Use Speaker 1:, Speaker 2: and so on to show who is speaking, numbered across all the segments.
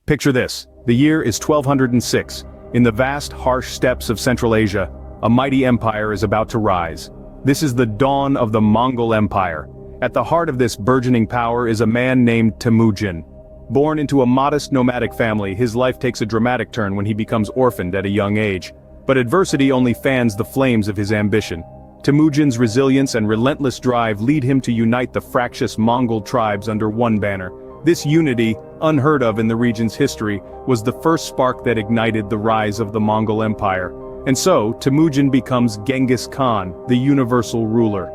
Speaker 1: Picture this, the year is 1206. In the vast, harsh steppes of Central Asia, a mighty empire is about to rise. This is the dawn of the Mongol Empire. At the heart of this burgeoning power is a man named Temujin. Born into a modest nomadic family, his life takes a dramatic turn when he becomes orphaned at a young age. But adversity only fans the flames of his ambition. Temujin's resilience and relentless drive lead him to unite the fractious Mongol tribes under one banner. This unity, unheard of in the region's history, was the first spark that ignited the rise of the Mongol Empire. And so, Temujin becomes Genghis Khan, the universal ruler.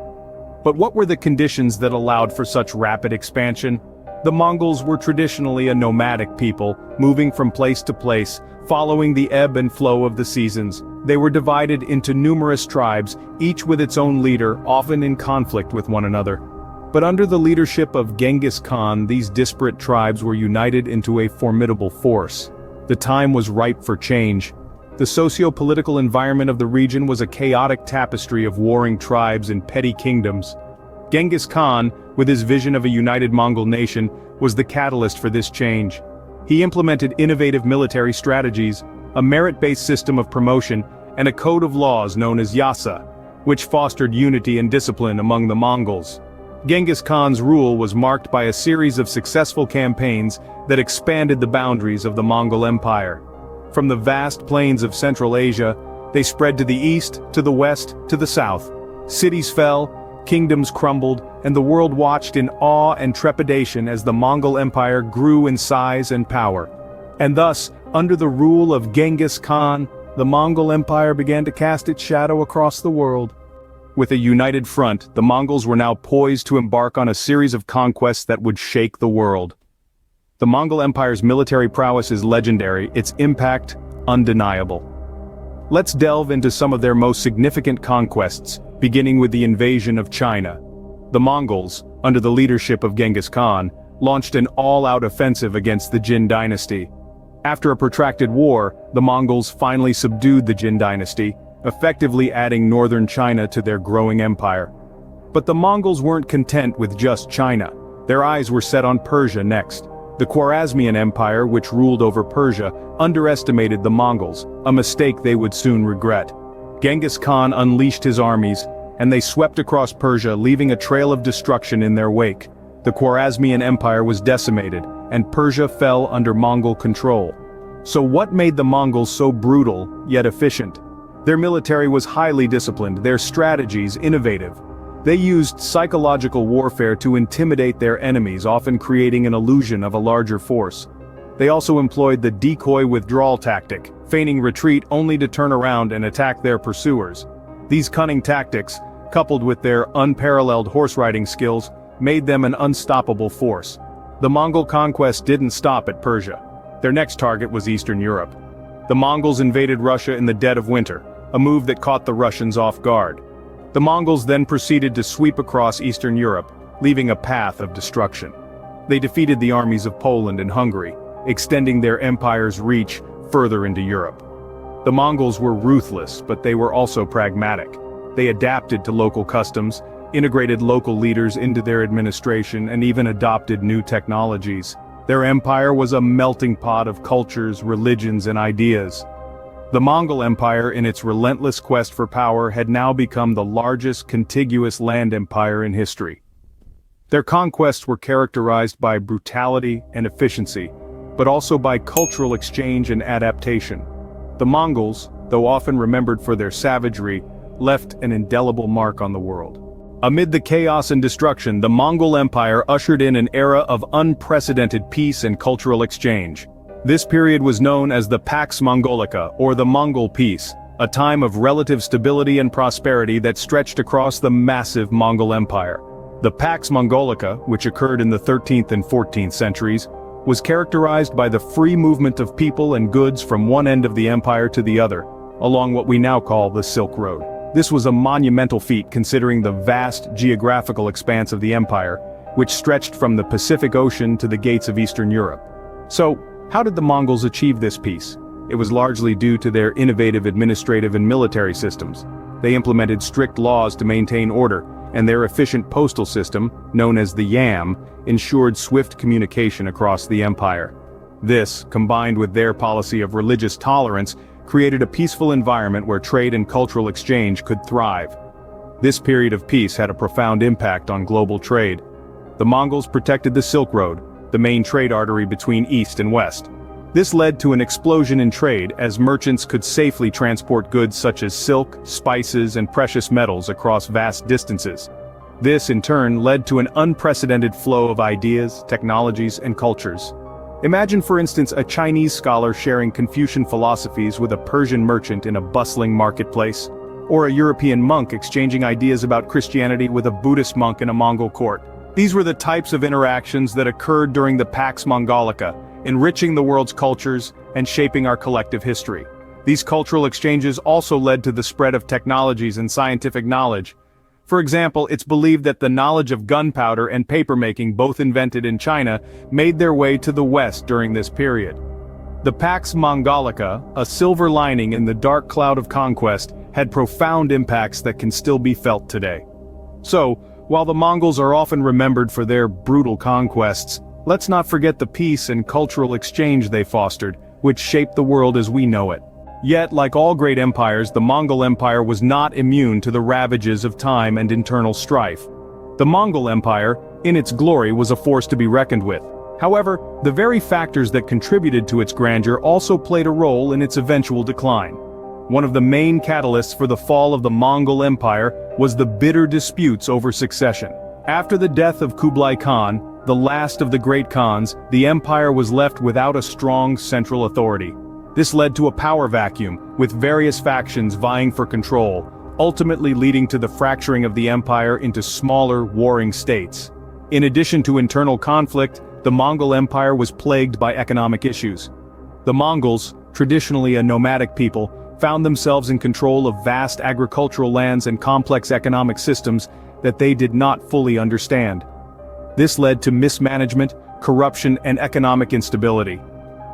Speaker 1: But what were the conditions that allowed for such rapid expansion? The Mongols were traditionally a nomadic people, moving from place to place, following the ebb and flow of the seasons. They were divided into numerous tribes, each with its own leader, often in conflict with one another. But under the leadership of Genghis Khan, these disparate tribes were united into a formidable force. The time was ripe for change. The socio-political environment of the region was a chaotic tapestry of warring tribes and petty kingdoms. Genghis Khan, with his vision of a united Mongol nation, was the catalyst for this change. He implemented innovative military strategies, a merit-based system of promotion, and a code of laws known as Yasa, which fostered unity and discipline among the Mongols. Genghis Khan's rule was marked by a series of successful campaigns that expanded the boundaries of the Mongol Empire. From the vast plains of Central Asia, they spread to the east, to the west, to the south. Cities fell, kingdoms crumbled, and the world watched in awe and trepidation as the Mongol Empire grew in size and power. And thus, under the rule of Genghis Khan, the Mongol Empire began to cast its shadow across the world. With a united front, the Mongols were now poised to embark on a series of conquests that would shake the world. The Mongol Empire's military prowess is legendary, its impact undeniable. Let's delve into some of their most significant conquests, beginning with the invasion of China. The Mongols, under the leadership of Genghis Khan, launched an all-out offensive against the Jin dynasty. After a protracted war, the Mongols finally subdued the Jin dynasty, effectively adding northern China to their growing empire. But the Mongols weren't content with just China. Their eyes were set on Persia next. The Khwarezmian Empire, which ruled over Persia, underestimated the Mongols, a mistake they would soon regret. Genghis Khan unleashed his armies, and they swept across Persia, leaving a trail of destruction in their wake. The Khwarezmian Empire was decimated, and Persia fell under Mongol control. So what made the Mongols so brutal, yet efficient? Their military was highly disciplined, their strategies innovative. They used psychological warfare to intimidate their enemies, often creating an illusion of a larger force. They also employed the decoy withdrawal tactic, feigning retreat only to turn around and attack their pursuers. These cunning tactics, coupled with their unparalleled horse-riding skills, made them an unstoppable force. The Mongol conquest didn't stop at Persia. Their next target was Eastern Europe. The Mongols invaded Russia in the dead of winter, a move that caught the Russians off guard. The Mongols then proceeded to sweep across Eastern Europe, leaving a path of destruction. They defeated the armies of Poland and Hungary, extending their empire's reach further into Europe. The Mongols were ruthless, but they were also pragmatic. They adapted to local customs, integrated local leaders into their administration, and even adopted new technologies. Their empire was a melting pot of cultures, religions, and ideas. The Mongol Empire, in its relentless quest for power, had now become the largest contiguous land empire in history. Their conquests were characterized by brutality and efficiency, but also by cultural exchange and adaptation. The Mongols, though often remembered for their savagery, left an indelible mark on the world. Amid the chaos and destruction, the Mongol Empire ushered in an era of unprecedented peace and cultural exchange. This period was known as the Pax Mongolica, or the Mongol Peace, a time of relative stability and prosperity that stretched across the massive Mongol Empire. The Pax Mongolica, which occurred in the 13th and 14th centuries, was characterized by the free movement of people and goods from one end of the empire to the other, along what we now call the Silk Road. This was a monumental feat considering the vast geographical expanse of the empire, which stretched from the Pacific Ocean to the gates of Eastern Europe. So, how did the Mongols achieve this peace? It was largely due to their innovative administrative and military systems. They implemented strict laws to maintain order, and their efficient postal system, known as the Yam, ensured swift communication across the empire. This, combined with their policy of religious tolerance, created a peaceful environment where trade and cultural exchange could thrive. This period of peace had a profound impact on global trade. The Mongols protected the Silk Road, the main trade artery between East and West. This led to an explosion in trade as merchants could safely transport goods such as silk, spices, and precious metals across vast distances. This, in turn, led to an unprecedented flow of ideas, technologies, and cultures. Imagine, for instance, a Chinese scholar sharing Confucian philosophies with a Persian merchant in a bustling marketplace, or a European monk exchanging ideas about Christianity with a Buddhist monk in a Mongol court. These were the types of interactions that occurred during the Pax Mongolica, enriching the world's cultures and shaping our collective history. These cultural exchanges also led to the spread of technologies and scientific knowledge. For example, it's believed that the knowledge of gunpowder and papermaking, both invented in China, made their way to the West during this period. The Pax Mongolica, a silver lining in the dark cloud of conquest, had profound impacts that can still be felt today. So, while the Mongols are often remembered for their brutal conquests, let's not forget the peace and cultural exchange they fostered, which shaped the world as we know it. Yet, like all great empires, the Mongol Empire was not immune to the ravages of time and internal strife. The Mongol Empire, in its glory, was a force to be reckoned with. However, the very factors that contributed to its grandeur also played a role in its eventual decline. One of the main catalysts for the fall of the Mongol Empire was the bitter disputes over succession. After the death of Kublai Khan, the last of the great Khans, the empire was left without a strong central authority. This led to a power vacuum, with various factions vying for control, ultimately leading to the fracturing of the empire into smaller, warring states. In addition to internal conflict, the Mongol Empire was plagued by economic issues. The Mongols, traditionally a nomadic people, found themselves in control of vast agricultural lands and complex economic systems that they did not fully understand. This led to mismanagement, corruption, and economic instability.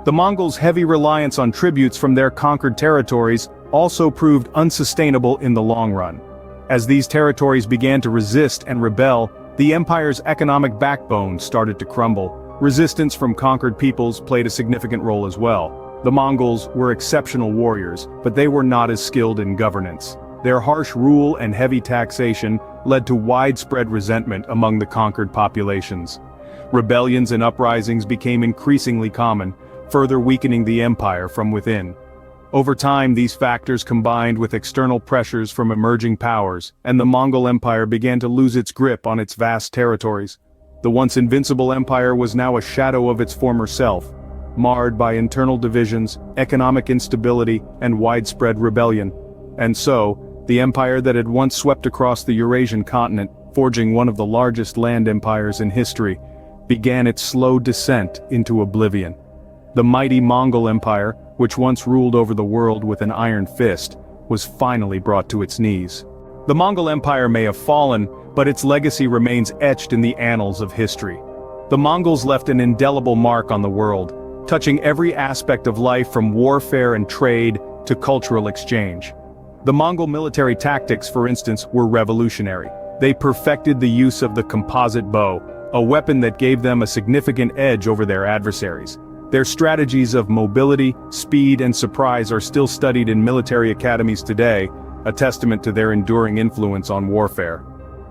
Speaker 1: The Mongols' heavy reliance on tributes from their conquered territories also proved unsustainable in the long run. As these territories began to resist and rebel, the empire's economic backbone started to crumble. Resistance from conquered peoples played a significant role as well. The Mongols were exceptional warriors, but they were not as skilled in governance. Their harsh rule and heavy taxation led to widespread resentment among the conquered populations. Rebellions and uprisings became increasingly common, further weakening the empire from within. Over time, these factors combined with external pressures from emerging powers, and the Mongol Empire began to lose its grip on its vast territories. The once invincible empire was now a shadow of its former self, marred by internal divisions, economic instability, and widespread rebellion. And so, the empire that had once swept across the Eurasian continent, forging one of the largest land empires in history, began its slow descent into oblivion. The mighty Mongol Empire, which once ruled over the world with an iron fist, was finally brought to its knees. The Mongol Empire may have fallen, but its legacy remains etched in the annals of history. The Mongols left an indelible mark on the world, touching every aspect of life from warfare and trade to cultural exchange. The Mongol military tactics, for instance, were revolutionary. They perfected the use of the composite bow, a weapon that gave them a significant edge over their adversaries. Their strategies of mobility, speed, and surprise are still studied in military academies today, a testament to their enduring influence on warfare.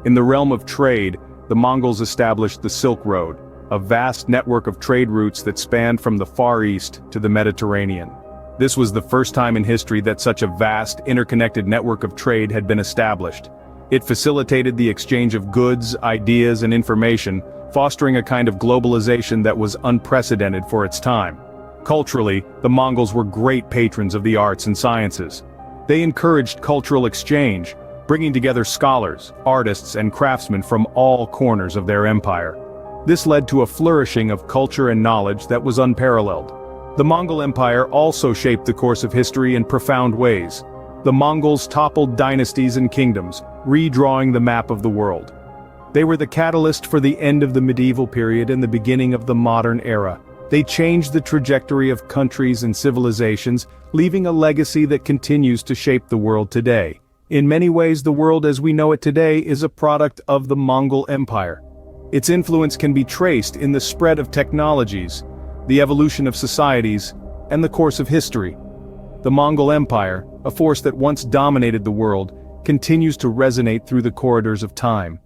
Speaker 1: In the realm of trade, the Mongols established the Silk Road, a vast network of trade routes that spanned from the Far East to the Mediterranean. This was the first time in history that such a vast, interconnected network of trade had been established. It facilitated the exchange of goods, ideas, and information, fostering a kind of globalization that was unprecedented for its time. Culturally, the Mongols were great patrons of the arts and sciences. They encouraged cultural exchange, bringing together scholars, artists, and craftsmen from all corners of their empire. This led to a flourishing of culture and knowledge that was unparalleled. The Mongol Empire also shaped the course of history in profound ways. The Mongols toppled dynasties and kingdoms, redrawing the map of the world. They were the catalyst for the end of the medieval period and the beginning of the modern era. They changed the trajectory of countries and civilizations, leaving a legacy that continues to shape the world today. In many ways, the world as we know it today is a product of the Mongol Empire. Its influence can be traced in the spread of technologies, the evolution of societies, and the course of history. The Mongol Empire, a force that once dominated the world, continues to resonate through the corridors of time.